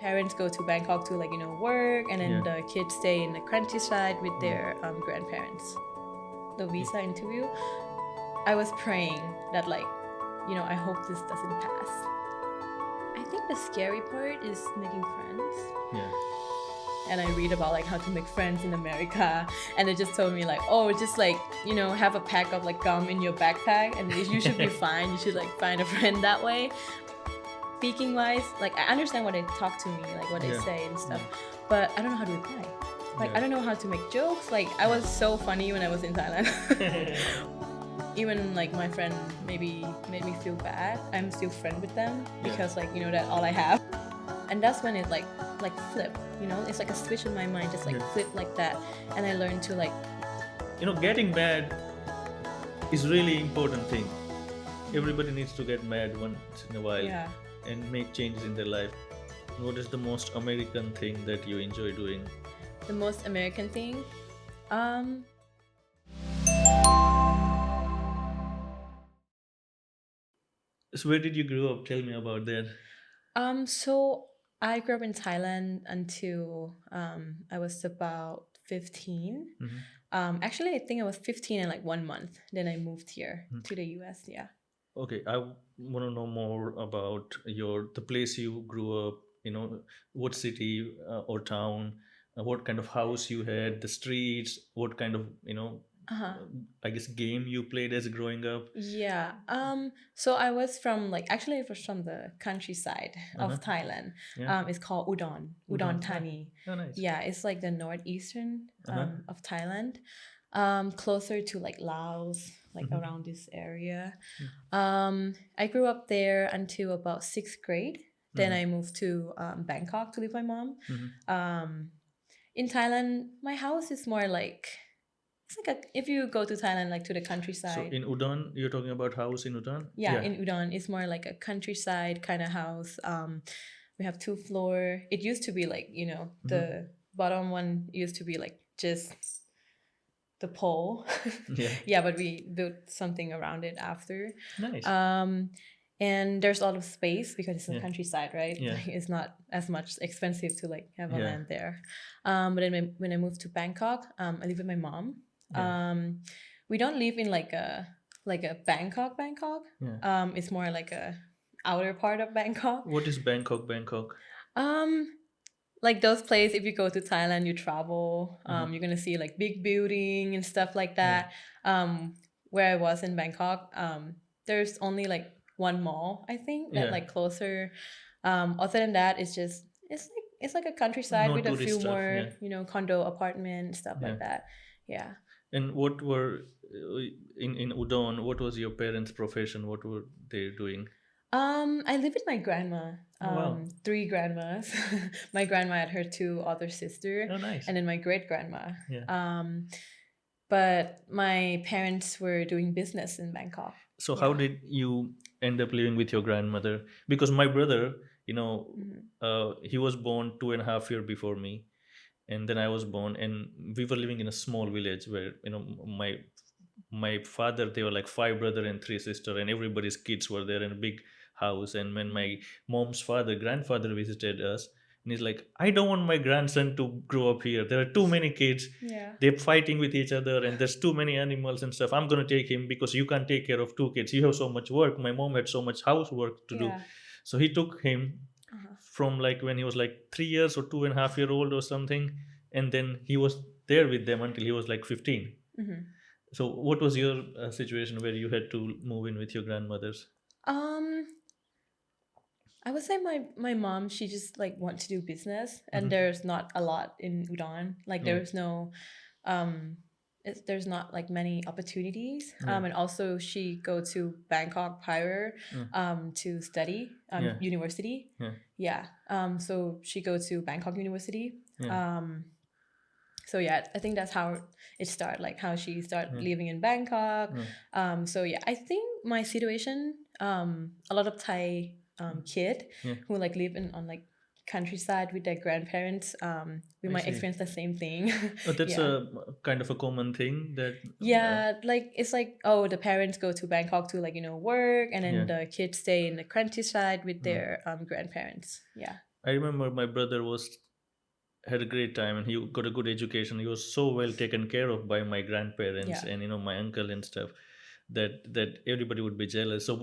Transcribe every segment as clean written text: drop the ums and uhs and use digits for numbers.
parents go to Bangkok to work, and then the kids stay in the countryside with their grandparents. The visa interview, I was praying that I hope this doesn't pass. I think the scary part is making friends. Yeah. And I read about how to make friends in America, and they just told me just have a pack of gum in your backpack, and you should be fine. You should find a friend that way. Speaking wise, I understand what they talk to me, what they say and stuff, but I don't know how to reply. I don't know how to make jokes. I was so funny when I was in Thailand. Even my friend maybe made me feel bad. I'm still friend with them because that's all I have. And that's when it flip, it's a switch in my mind, just flip like that. And I learned to getting mad is really important thing. Everybody needs to get mad once in a while and make changes in their life. What is the most American thing that you enjoy doing? The most American thing? So where did you grow up? Tell me about that. So I grew up in Thailand until I was about 15. Actually, I think I was 15 and 1 month. Then I moved here to the US. Yeah. Okay, I want to know more about the place you grew up. What city or town, what kind of house you had, the streets, what kind of I guess game you played as growing up. Yeah. So I was from actually it was from the countryside of Thailand. Yeah. It's called Udon, Thani. Oh, nice. Yeah, it's the northeastern of Thailand. Closer to Laos, around this area. I grew up there until about 6th grade. Then I moved to Bangkok to live with my mom. In Thailand, my house is more it's if you go to Thailand, to the countryside. So in Udon, you're talking about house in Udon? Yeah, in Udon, it's more like a countryside kind of house. We have 2 floor. It used to be the bottom one used to be just the pole. Yeah, but we built something around it after. Nice. And there's a lot of space because it's a countryside, right? Yeah. It's not as much expensive to have a land there. But then when I moved to Bangkok, I live with my mom. We don't live in a Bangkok. It's more a outer part of Bangkok. What is Bangkok? Those places, if you go to Thailand, you travel, you're gonna see big building and stuff like that. Where I was in Bangkok, there's only 1 mall, I think, that closer. Other than that, it's just it's a countryside with a few stuff, more condo apartment stuff like that. Yeah. And what were in Udon? What was your parents' profession? What were they doing? I live with my grandma. Wow. 3 grandmas. My grandma had her 2 other sisters. Oh, nice. And then my great grandma. Yeah. But my parents were doing business in Bangkok. So how did you end up living with your grandmother? Because my brother, he was born 2.5 years before me, and then I was born, and we were living in a small village where my father, they were 5 brother and 3 sister, and everybody's kids were there in a big house. And when my mom's grandfather visited us, and he's like, I don't want my grandson to grow up here. There are too many kids. Yeah. They're fighting with each other, and there's too many animals and stuff. I'm going to take him because you can't take care of 2 kids. You have so much work. My mom had so much housework to do. So he took him from when he was 3 years or 2.5 year old or something. And then he was there with them until he was 15. So what was your situation where you had to move in with your grandmothers? I would say my mom, she just want to do business, and there's not a lot in Udon. There's no there's not many opportunities. And also she go to Bangkok prior to study university. So she go to Bangkok University. So yeah, I think that's how it started, how she started living in Bangkok. So yeah, I think my situation, a lot of Thai kid who live on countryside with their grandparents, we might experience the same thing. Oh, that's a kind of a common thing that it's the parents go to Bangkok to work, and then the kids stay in the countryside with their grandparents. I remember my brother was had a great time and he got a good education. He was so well taken care of by my grandparents Yeah. and my uncle and stuff that everybody would be jealous. So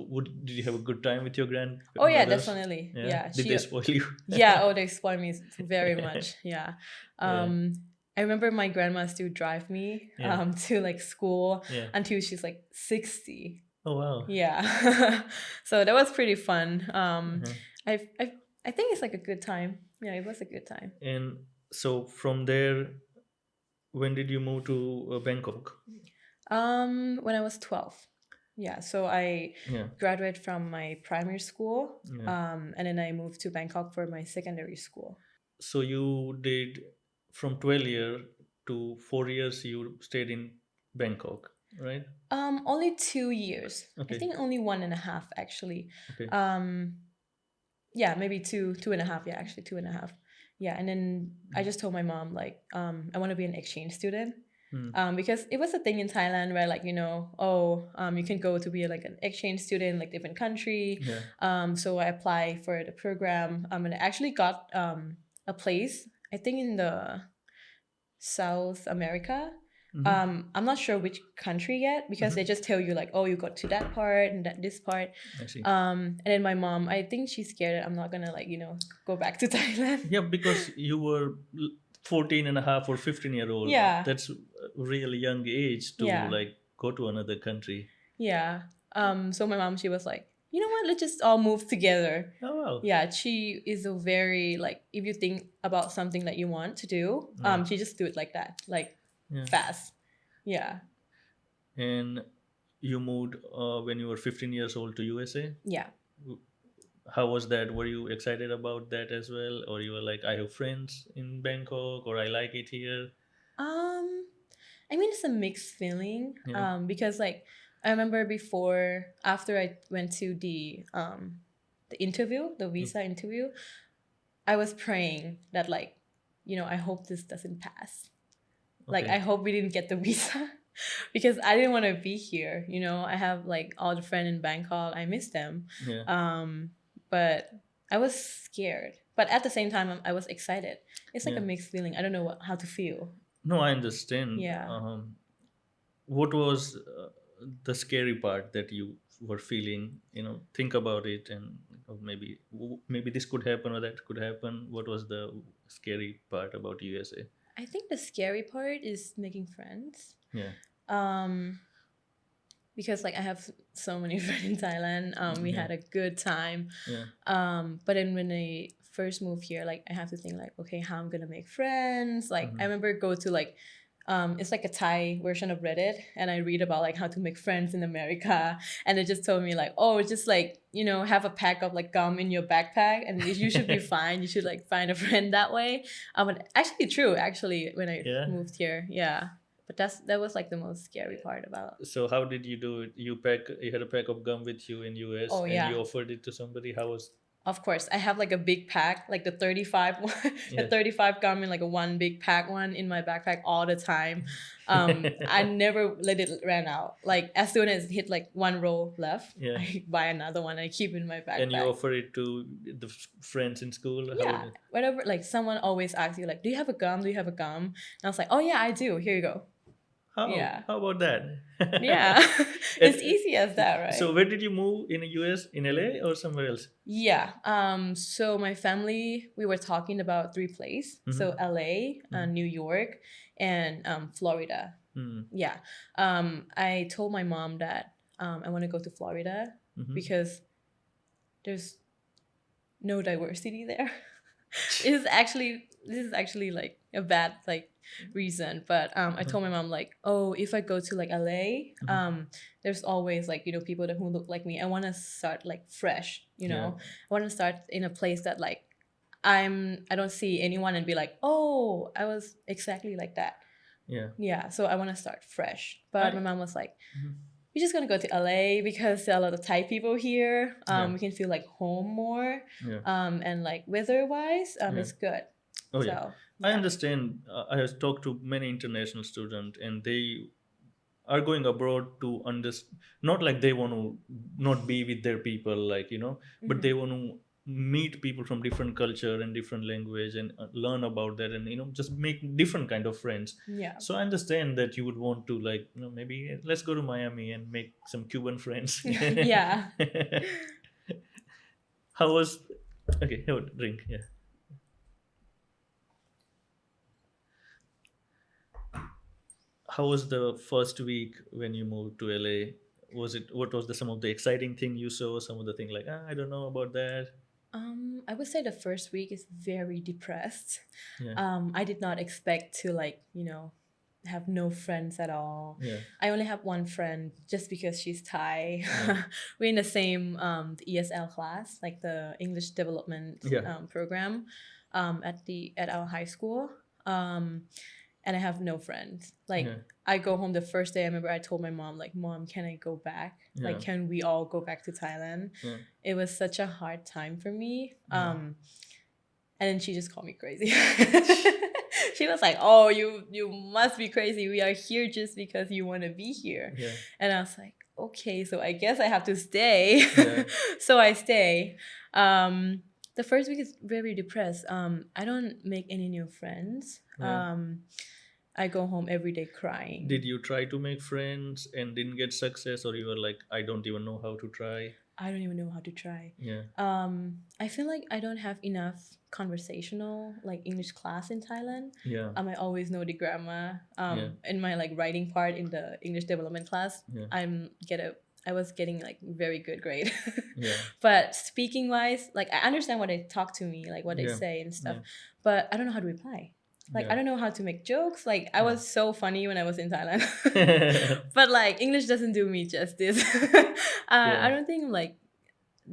did you have a good time with your Oh yeah, grandmothers? definitely. Yeah. Yeah. Did they spoil you? Yeah, oh, they spoil me very much. Yeah. Yeah. I remember my grandma still drive me Yeah. to like school Yeah. until she's like 60. Oh wow. Yeah. So that was pretty fun. Uh-huh. I I I think it's like a good time. Yeah, it was a good time. And so from there, when did you move to Bangkok? When I was 12. Yeah, so I Yeah. graduated from my primary school, Yeah. and then I moved to Bangkok for my secondary school. So you did from 12 year to 4 years you stayed in Bangkok, right? Only 2 years. I Okay. think only 1.5 actually. Okay. Um, yeah, maybe two and a half. Yeah, actually 2.5. Yeah, and then I just told my mom like, I want to be an exchange student. Hmm. Because it was a thing in Thailand where like oh you can go to be like an exchange student in like different country. Yeah. So I applied for the program. And I actually got a place. I think in the South America. I'm not sure which country yet because they just tell you like, oh, you got to that part and this part. I see. And then my mom, I think she's scared that I'm not gonna like go back to Thailand. Yeah, because you were 14 and a half or 15-year-old. Yeah. That's a really young age to Yeah. like go to another country. Yeah. So my mom, she was like, you know what? Let's just all move together. Oh wow. Yeah, she is a very like if you think about something that you want to do, Yeah. she just do it like that, like Yeah. fast. Yeah. And you moved when you were 15 years old to USA. Yeah. How was that? Were you excited about that as well, or you were like, I have friends in Bangkok, or I like it here? I mean it's a mixed feeling. Yeah. Because like I remember after I went to the interview, the visa interview, I was praying that like, I hope this doesn't pass. Like Okay. I hope we didn't get the visa because I didn't want to be here. I have like all the friends in Bangkok. I miss them. Yeah. But I was scared. But at the same time, I was excited. It's like a Yeah. mixed feeling. I don't know how to feel. No, I understand. Yeah. What was the scary part that you were feeling? Think about it, and maybe this could happen or that could happen. What was the scary part about USA? I think the scary part is making friends. Yeah. Because like I have so many friends in Thailand. We Yeah. had a good time. Yeah. But then when I first moved here, like I have to think like, okay, how I'm gonna make friends. Like I remember go to like it's like a Thai version of Reddit, and I read about like how to make friends in America, and it just told me like, oh, just like have a pack of like gum in your backpack, and you should be fine. You should like find a friend that way. But actually, true. Actually, when I Yeah. moved here, yeah. But that was like the most scary part about. So how did you do it? You had a pack of gum with you in US, Oh, and yeah. you offered it to somebody. How was? Of course, I have like a big pack, like the 35 one, Yeah. the 35 gum in like a one big pack one in my backpack all the time. I never let it ran out. Like as soon as it hit like one roll left, Yeah. I buy another one. I keep it in my backpack. And you offer it to the friends in school? How Yeah, whatever. Like someone always asks you like, "Do you have a gum? Do you have a gum?" And I was like, "Oh yeah, I do. Here you go." Yeah. How about that? Yeah, it's easy as that, right? So where did you move in the US? In LA or somewhere else? Yeah. So my family, we were talking about 3 places. So LA, New York, and Florida. Yeah. I told my mom that I want to go to Florida because there's no diversity there. This is actually like a bad like reason, but I told my mom like, oh, if I go to like LA, there's always like people who look like me. I want to start like fresh, Yeah. I want to start in a place that like I don't see anyone and be like, oh, I was exactly like that. Yeah. So I want to start fresh. But my mom was like, Mhm. we're just gonna go to LA because there are a lot of Thai people here. Yeah. We can feel like home more. Yeah. And like weather wise, Yeah. it's good. Oh So, yeah. I understand. I have talked to many international students, and they are going abroad to understand. Not like they want to not be with their people, like but they want to meet people from different culture and different language and learn about that, and just make different kind of friends. Yeah. So I understand that you would want to, like, maybe let's go to Miami and make some Cuban friends. Yeah. How was Okay, have a drink. Yeah. How was the first week when you moved to LA? What was the some of the exciting thing you saw, some of the thing like, I don't know about that? I would say the first week is very depressed. Yeah. I did not expect to like, have no friends at all. Yeah. I only have one friend just because she's Thai. Yeah. We're in the same the ESL class, like the English Development Yeah. program at our high school. And I have no friends. Like Yeah. I go home the first day. I remember I told my mom, like, Mom, can I go back? Yeah. Like, can we all go back to Thailand? Yeah. It was such a hard time for me. Yeah. And then she just called me crazy. She was like, "Oh, you must be crazy. We are here just because you want to be here." Yeah. And I was like, "Okay, so I guess I have to stay." Yeah. So I stay. The first week is very depressed. I don't make any new friends. Yeah. I go home every day crying. Did you try to make friends and didn't get success, or you were like, I don't even know how to try? I don't even know how to try. Yeah. I feel like I don't have enough conversational like English class in Thailand. Yeah. I always know the grammar. Yeah. In my like writing part in the English development class, Yeah. I was getting like very good grade. Yeah. But speaking wise, like I understand what they talk to me, like what they Yeah. say and stuff, Yeah. but I don't know how to reply. Like Yeah. I don't know how to make jokes. Like I Yeah. was so funny when I was in Thailand. But like English doesn't do me justice. Yeah. I don't think I'm like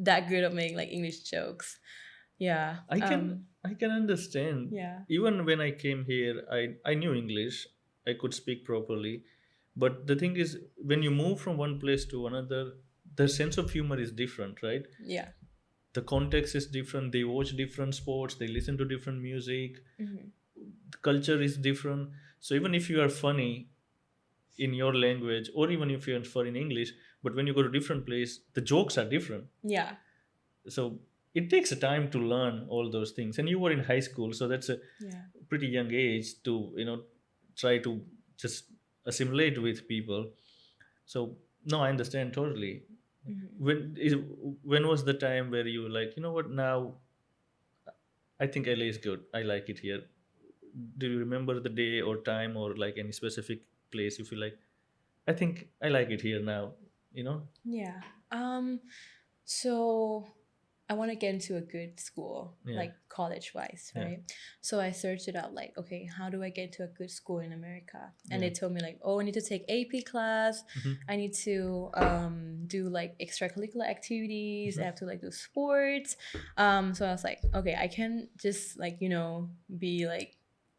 that good at making like English jokes. Yeah. I can understand. Yeah. Even when I came here, I knew English. I could speak properly. But the thing is, when you move from one place to another, the sense of humor is different, right? Yeah. The context is different. They watch different sports. They listen to different music. Mhm. The culture is different. So even if you are funny in your language, or even if you're funny in English, but when you go to different place, the jokes are different. Yeah. So it takes a time to learn all those things, and you were in high school, so that's a Yeah. pretty young age to try to just assimilate with people. So no, I understand totally. Mhm. When was the time where you were like, what, now I think LA is good, I like it here? Do you remember the day or time, or like any specific place you feel like, I think I like it here now, you know Yeah. So I want to get into a good school, Yeah. like college wise, Yeah. right? So I searched it out, like, okay, how do I get to a good school in America? And Yeah. they told me like, oh, I need to take AP class. Mhm. I need to do like extracurricular activities. I Mhm. have to like do sports. So I was like, okay, I can just like be like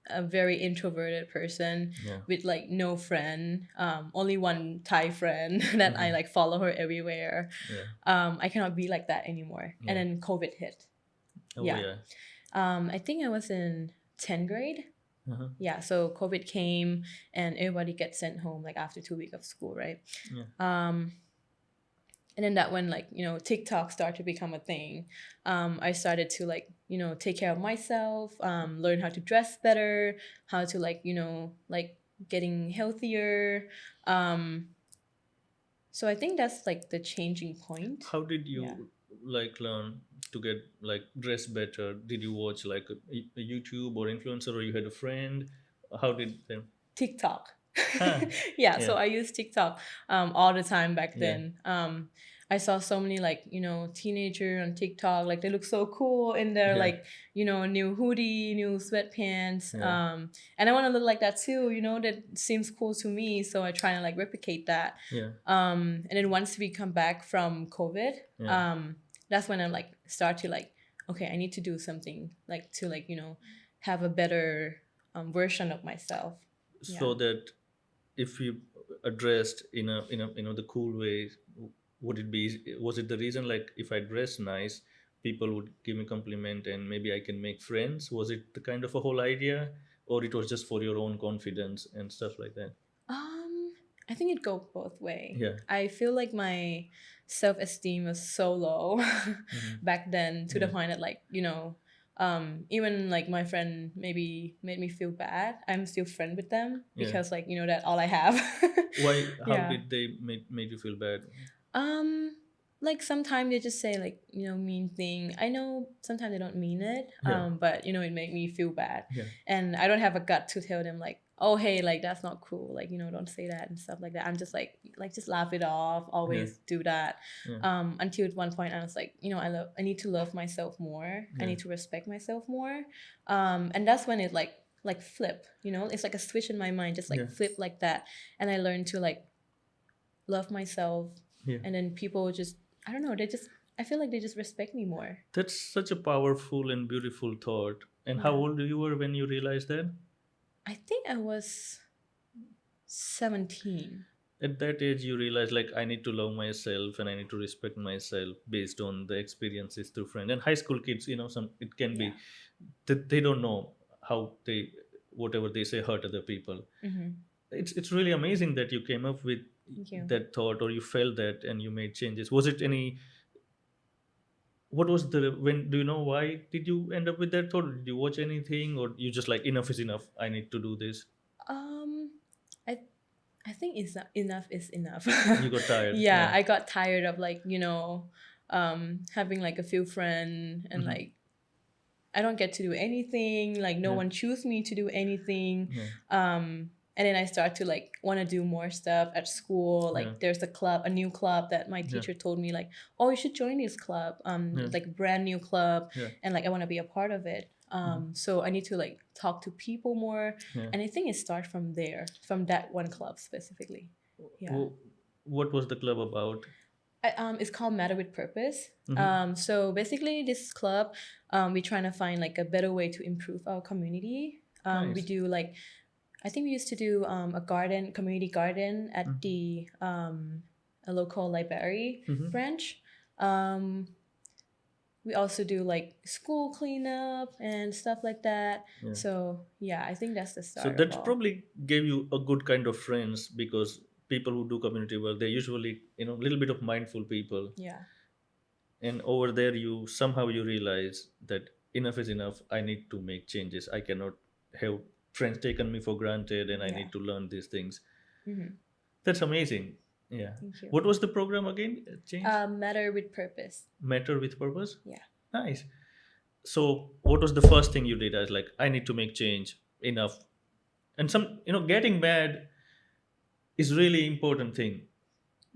a very introverted person Yeah. with like no friend, only one Thai friend that I Mhm. like follow her everywhere. Yeah. I cannot be like that anymore. Yeah. And then COVID hit. Oh Yeah. yeah. I think I was in 10th grade. Uh-huh. Yeah, so COVID came and everybody gets sent home like after 2 weeks of school, right? Yeah. And then that when like TikTok started to become a thing, I started to like take care of myself, learn how to dress better, how to like like getting healthier. So I think that's like the changing point. How did you Yeah. like learn to get like dress better? Did you watch like a YouTube or influencer, or you had a friend? How did them? TikTok. Huh. Yeah, so Yeah. I used TikTok all the time back Yeah. then. I saw so many like teenager on TikTok, like they look so cool in their Yeah. like new hoodie, new sweatpants, Yeah. and I want to look like that too. That seems cool to me, so I try to like replicate that. Yeah. And then once we come back from COVID, Yeah. that's when I like start to like, okay, I need to do something like to like have a better version of myself. So that if you addressed in a the cool way, would it be, was it the reason, like, if I dress nice, people would give me compliment and maybe I can make friends? Was it the kind of a whole idea, or it was just for your own confidence and stuff like that? Um, I think it goes both way. Yeah. I feel like my self-esteem was so low Hmm. back then, to the Yeah. point that, like, even like my friend maybe made me feel bad. I'm still friend with them Yeah. because, like, that all I have. Why? How Yeah. did they made you feel bad? Um, like sometimes they just say, like, mean thing. I know sometimes they don't mean it. Yeah. But it made me feel bad. Yeah. And I don't have a gut to tell them, like, oh hey, like that's not cool. Like, don't say that and stuff like that. I'm just like just laugh it off, Yeah. always do that. Yeah. Until at one point I was like, I need to love myself more. I Yeah. need to respect myself more. And that's when it like flip, it's like a switch in my mind, just like Yeah. flip like that. And I learned to like love myself. Yeah. And then people just, I don't know, I feel like they just respect me more. That's such a powerful and beautiful thought. And how Yeah. old you were when you realized that? I think I was 17. At that age, you realize like I need to love myself and I need to respect myself based on the experiences through friends. And high school kids, some it can Yeah. be that they don't know how they whatever they say hurt other people. Mm-hmm. It's really amazing that you came up with Thank you. that thought or you felt that and you made changes. Was it any? What was the when? Do you know why did you end up with that thought? Did you watch anything or you just like enough is enough? I need to do this. Um, I I think it's enough is enough. You got tired. Yeah, Yeah. I got tired of like, having like a few friends and Mhm. like I don't get to do anything. Like no Yeah. one choose me to do anything. Yeah. And then I start to like want to do more stuff at school. Like Yeah. there's a new club that my Yeah. teacher told me like, oh, you should join this club. Yeah. Like a brand new club, Yeah. and like I want to be a part of it. So I need to like talk to people more, Yeah. and I think it starts from there, from that one club specifically. Yeah. What was the club about? It's called Matter with Purpose. Mhm. So basically, this club, we're trying to find like a better way to improve our community. We Nice. do like, I think we used to do a community garden at Mhm. the a local library Mhm. branch. We also do like school cleanup and stuff like that. Yeah. So yeah, I think that's the So start of that all. probably gave you a good kind of friends because people who do community work, they're usually, a little bit of mindful people. Yeah. And over there, you somehow you realize that enough is enough. I need to make changes. I cannot have friends taken me for granted and I Yeah. need to learn these things. Mm-hmm. That's amazing. Yeah. Thank you. What was the program again? Change? Matter with Purpose. Matter with purpose? Yeah. Nice. So what was the first thing you did? I was like, I need to make change. Enough. And getting mad is really important thing.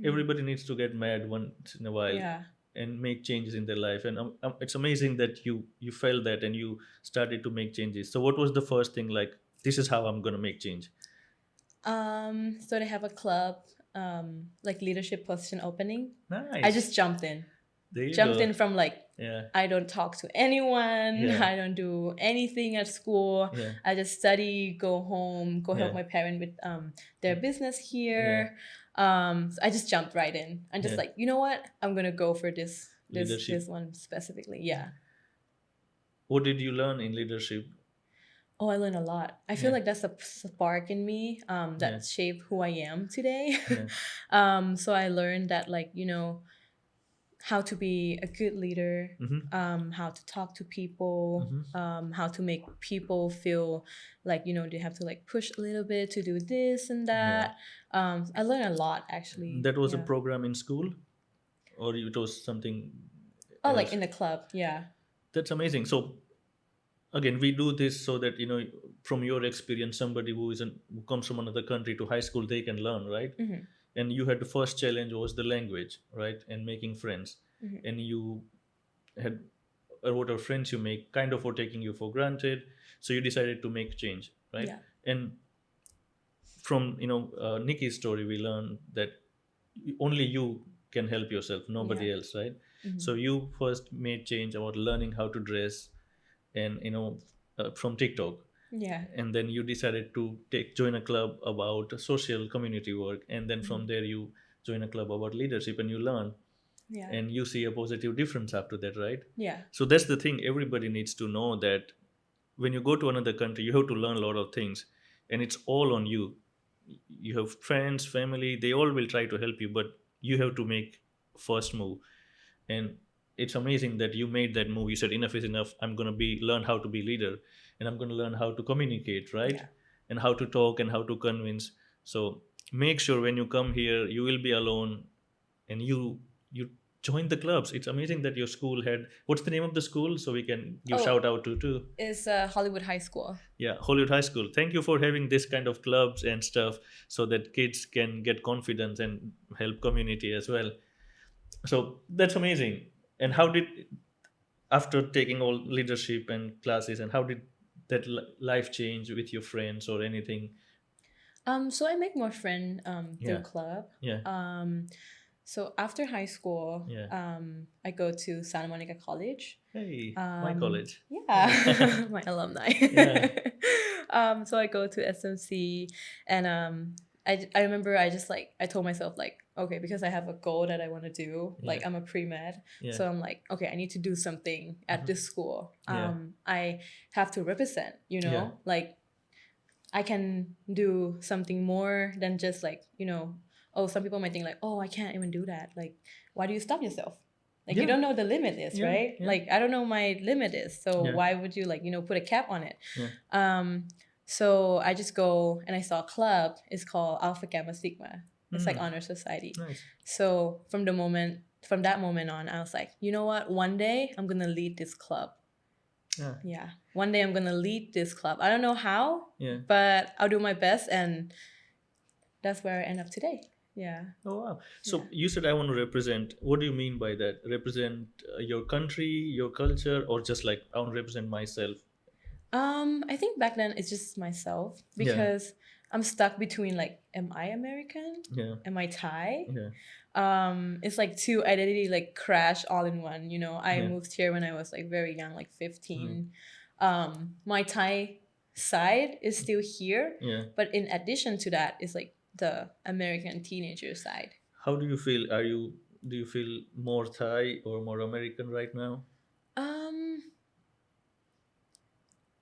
Everybody needs to get mad once in a while Yeah. and make changes in their life. And it's amazing that you felt that and you started to make changes. So what was the first thing like? This is how I'm gonna make change. So they have a club, like leadership position opening. Nice. I just jumped in. There you Jumped go. in from like, Yeah. I don't talk to anyone. Yeah. I don't do anything at school. Yeah. I just study, go home, go help Yeah. my parent with their business here. So I just jumped right in. I'm just Yeah. like, you know what? I'm gonna go for this Leadership. one specifically. Yeah. What did you learn in leadership? Oh, I learned a lot. I feel Yeah. like that's a spark in me that Yeah. shaped who I am today. Yeah. So I learned that, like, how to be a good leader, Mm-hmm. how to talk to people, how to make people feel like, they have to like push a little bit to do this and that. I learned a lot actually. That was a Yeah. program in school, or it was something Oh, else? like in the club. Yeah. That's amazing. So again, we do this so that from your experience, somebody who comes from another country to high school, they can learn, right? Mhm. And you had the first challenge was the language, right, and making friends. Mhm. And you had whatever friends you make kind of were taking you for granted, so you decided to make change, right? Yeah. And from Nikki's story, we learned that only you can help yourself, nobody Yeah. else, right? Mhm. So you first made change about learning how to dress, and from TikTok, Yeah. and then you decided to join a club about social community work, and then from there you join a club about leadership, and you learn, Yeah. and you see a positive difference after that, right? Yeah. So that's the thing, everybody needs to know that when you go to another country, you have to learn a lot of things, and it's all on you. you have friends, family, they all will try to help you, but you have to make first move. And it's amazing that you made that move. You said enough is enough. I'm going to be learn how to be leader, and I'm going to learn how to communicate, right? Yeah. And how to talk and how to convince. So make sure when you come here you will be alone, and you join the clubs. It's amazing that your school had, what's the name of the school, so we can give Oh, shout out to too. it's Hollywood High School. Yeah, Hollywood High School. Thank you for having this kind of clubs and stuff, so that kids can get confidence and help community as well. So that's amazing. And how did, after taking all leadership and classes, and how did that life change with your friends or anything? So I make more friend through Yeah, club. yeah, So after high school, yeah. I go to Santa Monica College. Hey, my college. Yeah, my alumni. Yeah, So I go to SMC, and I remember I just like I told myself like, okay, because I have a goal that I want to do. Like yeah, I'm a pre-med, yeah. so I'm like, okay, I need to do something at this school. Yeah. I have to represent. Yeah. Like I can do something more than just like, oh, some people might think like, oh, I can't even do that. Like, why do you stop yourself? Like, you Yeah. don't know the limit is, Yeah, right? yeah. Like, I don't know my limit is. So Yeah. why would you like, put a cap on it? Yeah. So I just go and I saw a club. It's called Alpha Gamma Sigma. It's like Mm. honor society. Nice. So from that moment on, I was like, you know what? One day I'm gonna lead this club. Yeah. Yeah. One day I'm gonna lead this club. I don't know how, Yeah. but I'll do my best, and that's where I end up today. Yeah. Oh wow. So Yeah. you said I want to represent. What do you mean by that? Represent your country, your culture, or just like I want to represent myself? I think back then it's just myself Yeah. because I'm stuck between like, am I American? Yeah. Am I Thai? Yeah. It's like two identity like crash all in one. I Yeah. moved here when I was like very young, like 15. My Thai side is still here, Yeah. but in addition to that is like the American teenager side. How do you feel? Do you feel more Thai or more American right now? Um,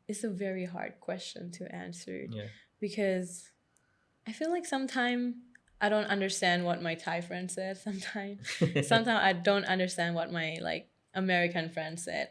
it's a very hard question to answer Yeah. because I feel like sometimes I don't understand what my Thai friend said. Sometimes I don't understand what my like American friend said.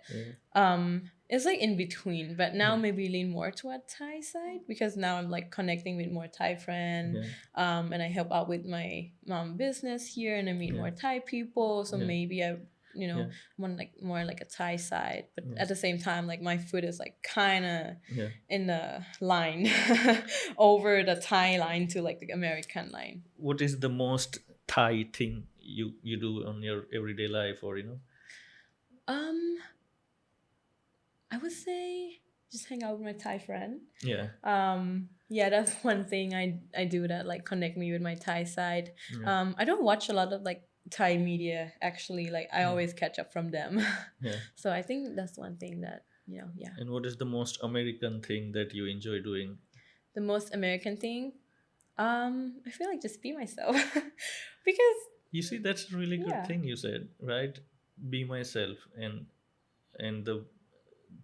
Yeah. It's like in between, but now maybe lean more toward Thai side because now I'm like connecting with more Thai friend, Yeah. and I help out with my mom business here, and I meet Yeah. more Thai people. So Yeah. maybe I Yeah. want like more like a Thai side, but Yeah. at the same time, like my food is like kind of Yeah. in the line over the Thai line to like the American line. What is the most Thai thing you do on your everyday life, or Um, I would say just hang out with my Thai friend. Yeah. Yeah, that's one thing I do that like connect me with my Thai side. Yeah. I don't watch a lot of like Thai media actually. Like I always catch up from them. Yeah. So I think that's one thing that yeah. And what is the most American thing that you enjoy doing? The most American thing, I feel like just be myself because You see, that's a really good yeah. thing you said, right? Be myself, and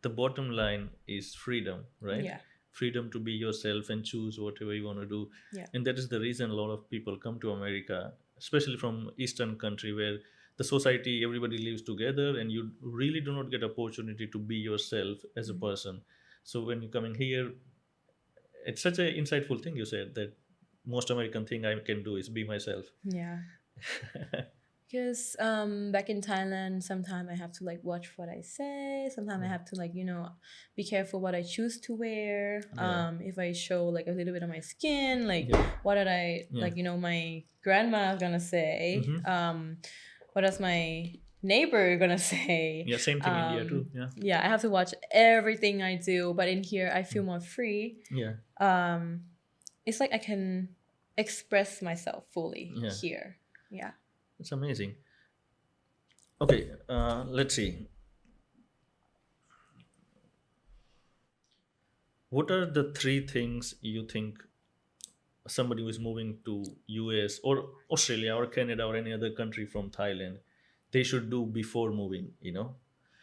the bottom line is freedom, right? Yeah. Freedom to be yourself and choose whatever you want to do. Yeah. And that is the reason a lot of people come to America, especially from Eastern country, where the society, everybody lives together, and you really do not get opportunity to be yourself as a person. So when you're coming here, it's such an insightful thing you said, that most American thing I can do is be myself. Yeah. Because back in Thailand, sometimes I have to like watch what I say. Sometimes I have to like be careful what I choose to wear. Yeah. If I show like a little bit of my skin, like Yeah. what did I Yeah. like my grandma gonna say? Mhm. What is my neighbor gonna say? Yeah, same thing India too. Yeah. Yeah, I have to watch everything I do. But in here, I feel more free. Yeah. It's like I can express myself fully Yeah. here. Yeah. It's amazing. Okay, let's see. What are the three things you think somebody who is moving to US or Australia or Canada or any other country from Thailand, they should do before moving,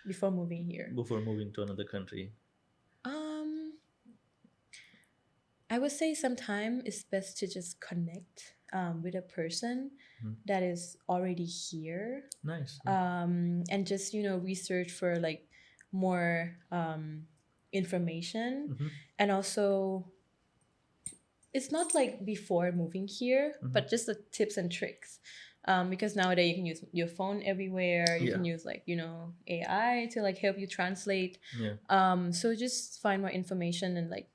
Before moving here. before moving to another country? Um, I would say sometimes it's best to just connect with a person Mhm. that is already here, Nice. and just research for like more information, Mhm. and also it's not like before moving here, Mhm. but just the tips and tricks. Because nowadays you can use your phone everywhere. You can Yeah. use like AI to like help you translate. Yeah. So just find more information, and like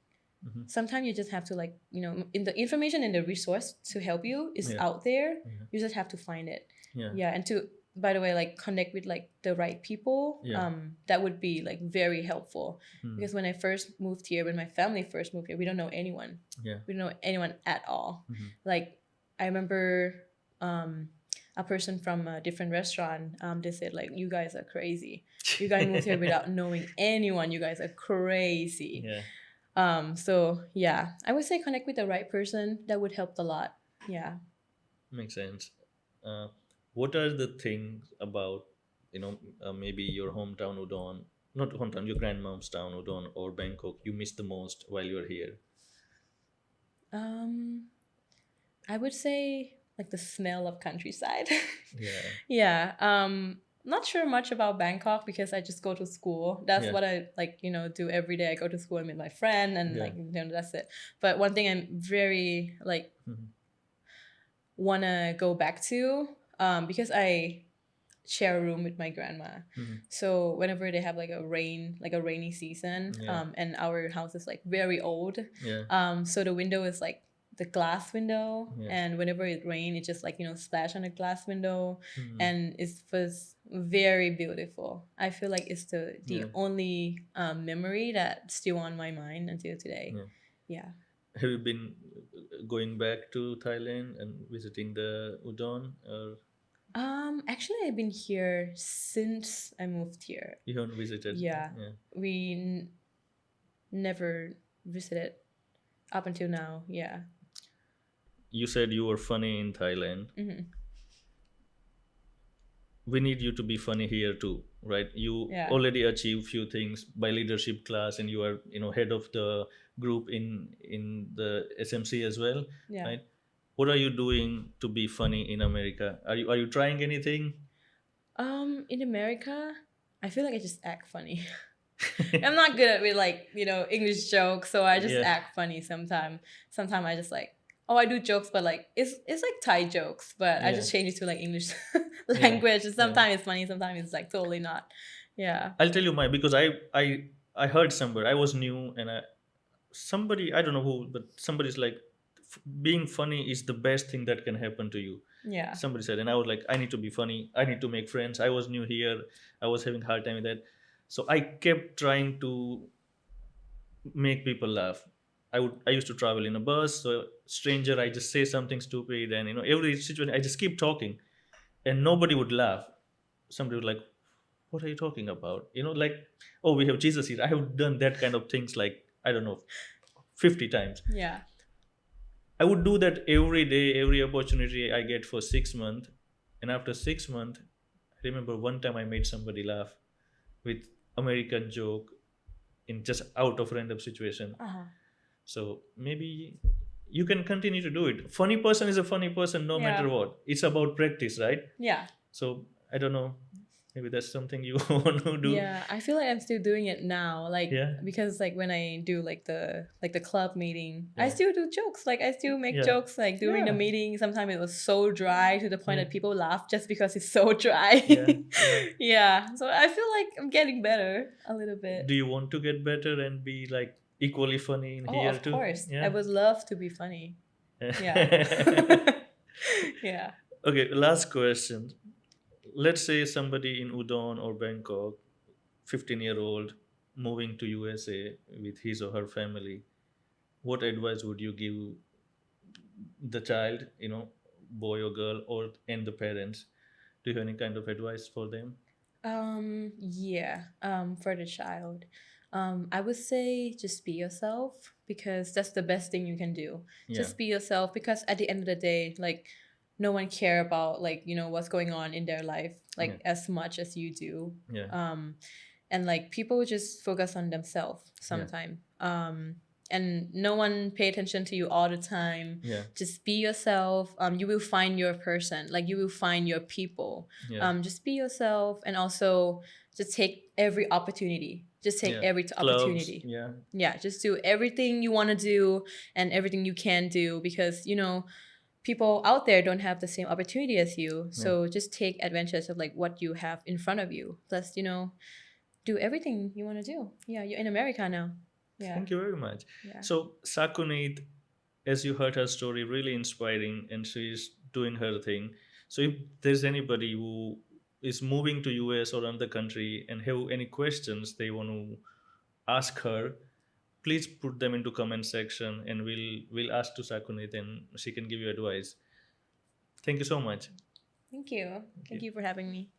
Mhm. sometimes you just have to like in the information and the resource to help you is Yeah. out there. Yeah. You just have to find it. Yeah. Yeah, and to by the way like connect with like the right people. Yeah. That would be like very helpful, Mm. because when I first moved here, when my family first moved here, we don't know anyone. Yeah. We don't know anyone at all. Mhm. Like I remember a person from a different restaurant, they said like, you guys are crazy, you guys moved here without knowing anyone, you guys are crazy. Yeah. So yeah, I would say connect with the right person. That would help a lot. Yeah. Makes sense. Uh, what are the things about, maybe your hometown Udon, not hometown, your grandmom's town Udon or Bangkok, you miss the most while you're here? um I would say like the smell of countryside. Yeah. Yeah. Not sure much about Bangkok because I just go to school. That's Yeah. what I like, do every day. I go to school and meet my friend, and Yeah. like that's it. But one thing I'm very like Mhm. wanna go back to, because I share a room with my grandma. Mhm. So whenever they have like a rainy season, Yeah. and our house is like very old, Yeah. so the window is like the glass window, Yeah. and whenever it rains, it just like splash on the glass window, Mhm. and it was very beautiful. I feel like it's the Yeah. only memory that's still on my mind until today. Yeah. Yeah. Have you been going back to Thailand and visiting the Udon, or Actually, I've been here since I moved here. you haven't visited? Yeah, Yeah. we never visited up until now. Yeah. You said you were funny in Thailand. Hmm. We need you to be funny here too, right? You Yeah. already achieved few things by leadership class, and you are head of the group in the SMC as well, Yeah. right? What are you doing to be funny in America? Are you trying anything? In America, I feel like I just act funny. I'm not good at with like English jokes, so I just Yeah. act funny sometimes. Sometimes I just like, oh, I do jokes, but like it's like Thai jokes, but I Yeah. just change it to like English Yeah. language. And Yeah. sometimes it's funny, sometimes it's like totally not. Yeah. I'll tell you my, because I heard somewhere, I was new, and somebody, I don't know who, but somebody's like, being funny is the best thing that can happen to you. Yeah. Somebody said, and I was like, I need to be funny, I need to make friends. I was new here, I was having a hard time with that, so I kept trying to make people laugh. I used to travel in a bus, so stranger, I just say something stupid, and every situation I just keep talking, and nobody would laugh. Somebody would like, what are you talking about? Like, oh, we have Jesus here. I have done that kind of things, like, I don't know, 50 times. Yeah. I would do that every day, every opportunity I get for 6 months. And after 6 months, I remember one time I made somebody laugh with American joke in just out of random situation. Uh-huh. So maybe you can continue to do it. Funny person is a funny person no Yeah. matter what. It's about practice, right? Yeah. So I don't know. Maybe that's something you want to do. Yeah, I feel like I'm still doing it now, like Yeah. because like when I do like the club meeting, I Yeah. still do jokes. Like I still make Yeah. jokes like during the Yeah. meeting. Sometimes it was so dry to the point Yeah. that people laugh just because it's so dry. Yeah. Yeah. Yeah, so I feel like I'm getting better a little bit. Do you want to get better and be like equally funny in Oh, here of too? course. I Yeah. would love to be funny. Yeah. Yeah. Okay, last question. Let's say somebody in Udon or Bangkok, 15-year-old, moving to USA with his or her family. What advice would you give the child, boy or girl, or and the parents? Do you have any kind of advice for them? Yeah, for the child, I would say just be yourself, because that's the best thing you can do. Yeah. Just be yourself, because at the end of the day, like no one care about like what's going on in their life like as much as you do. Yeah. And like people just focus on themselves Yeah. sometimes. and no one pay attention to you all the time. Yeah. Just be yourself. You will find your person. Like you will find your people. Yeah. Just be yourself, and also just take every opportunity. Just take Yeah. every Clubs. opportunity. Yeah. Yeah, just do everything you want to do and everything you can do, because people out there don't have the same opportunity as you. Yeah. So just take advantage of like what you have in front of you. Plus, do everything you want to do. Yeah, you're in America now. Yeah. Thank you very much. Yeah. So Sakunit, as you heard her story, really inspiring, and she's doing her thing. So if there's anybody who is moving to US or another country and have any questions they want to ask her, please put them into comment section, and we'll ask to Sakunit, and she can give you advice. Thank you so much. Thank you. Thank you for having me.